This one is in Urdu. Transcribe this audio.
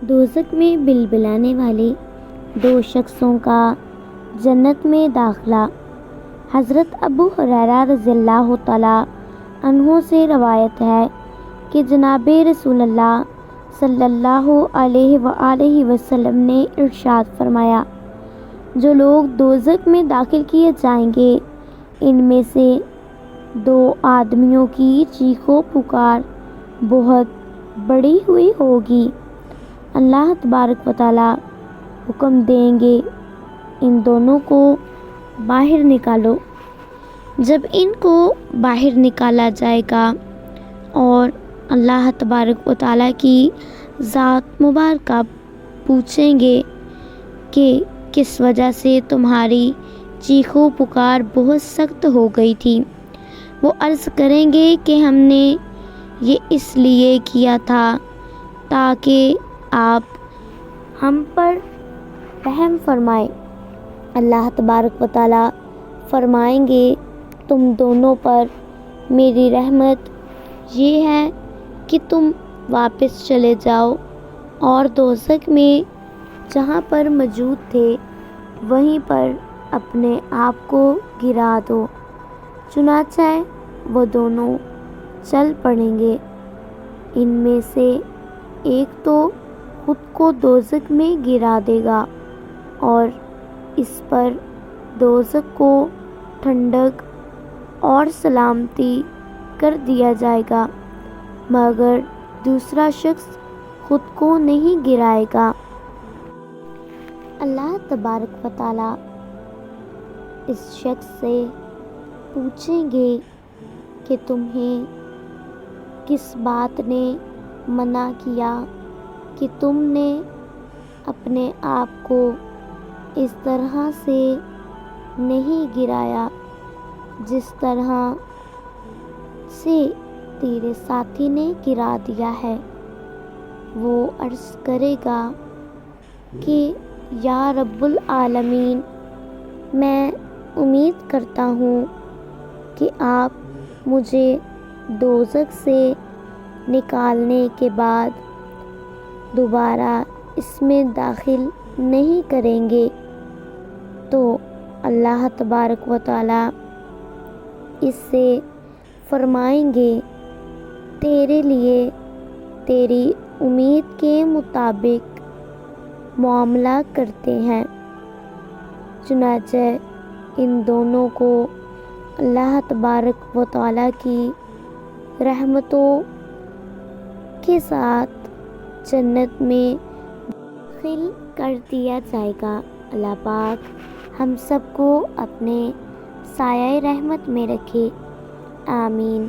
دوزخ میں بلبلانے والے 2 شخصوں کا جنت میں داخلہ۔ حضرت ابو ہریرہ رضی اللہ تعالیٰ عنہ سے روایت ہے کہ جناب رسول اللہ صلی اللہ علیہ وآلہ وسلم نے ارشاد فرمایا، جو لوگ دوزخ میں داخل کیے جائیں گے ان میں سے 2 آدمیوں کی چیخ و پکار بہت بڑی ہوئی ہوگی۔ اللہ تبارک و تعالیٰ حکم دیں گے ان دونوں کو باہر نکالو۔ جب ان کو باہر نکالا جائے گا اور اللہ تبارک و تعالیٰ کی ذات مبارکہ پوچھیں گے کہ کس وجہ سے تمہاری چیخ و پکار بہت سخت ہو گئی تھی، وہ عرض کریں گے کہ ہم نے یہ اس لیے کیا تھا تاکہ آپ ہم پر رحم فرمائیں۔ اللہ تبارک و تعالیٰ فرمائیں گے تم دونوں پر میری رحمت یہ ہے کہ تم واپس چلے جاؤ اور دوزخ میں جہاں پر موجود تھے وہیں پر اپنے آپ کو گرا دو۔ چنانچہ وہ دونوں چل پڑیں گے۔ ان میں سے ایک تو خود کو دوزخ میں گرا دے گا اور اس پر دوزخ کو ٹھنڈک اور سلامتی کر دیا جائے گا، مگر دوسرا شخص خود کو نہیں گرائے گا۔ اللہ تبارک و تعالیٰ اس شخص سے پوچھیں گے کہ تمہیں کس بات نے منع کیا کہ تم نے اپنے آپ کو اس طرح سے نہیں گرایا جس طرح سے تیرے ساتھی نے گرا دیا ہے۔ وہ عرض کرے گا کہ یا رب العالمین، میں امید کرتا ہوں کہ آپ مجھے دوزخ سے نکالنے کے بعد دوبارہ اس میں داخل نہیں کریں گے۔ تو اللہ تبارک و تعالیٰ اس سے فرمائیں گے تیرے لیے تیری امید کے مطابق معاملہ کرتے ہیں۔ چنانچہ ان دونوں کو اللہ تبارک و تعالیٰ کی رحمتوں کے ساتھ جنت میں داخل کر دیا جائے گا۔ اللہ پاک ہم سب کو اپنے سایہ رحمت میں رکھے، آمین۔